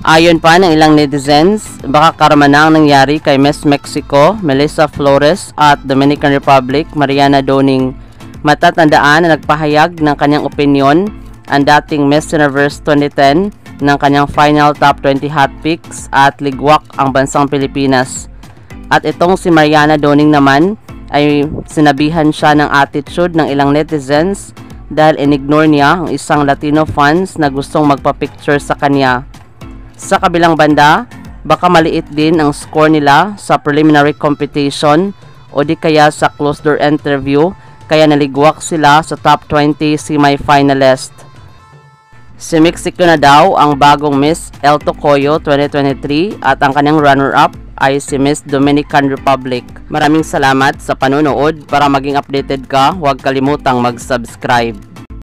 Ayon pa ng ilang netizens, baka karma na ang nangyari kay Miss Mexico, Melissa Flores at Dominican Republic, Mariana Doning. Matatandaan na nagpahayag ng kanyang opinyon ang dating Miss Universe 2010 ng kanyang final top 20 hot picks at ligwak ang bansang Pilipinas. At itong si Mariana Doning naman ay sinabihan siya ng attitude ng ilang netizens dahil inignore niya ang isang Latino fans na gustong magpa-picture sa kanya. Sa kabilang banda, baka maliit din ang score nila sa preliminary competition o di kaya sa closed-door interview kaya naligwak sila sa top 20 semi-finalist. Si Mexico na daw ang bagong Miss El Tocoyo 2023 at ang kanyang runner-up ay si Miss Dominican Republic. Maraming salamat sa panonood. Para maging updated ka, huwag kalimutang mag-subscribe.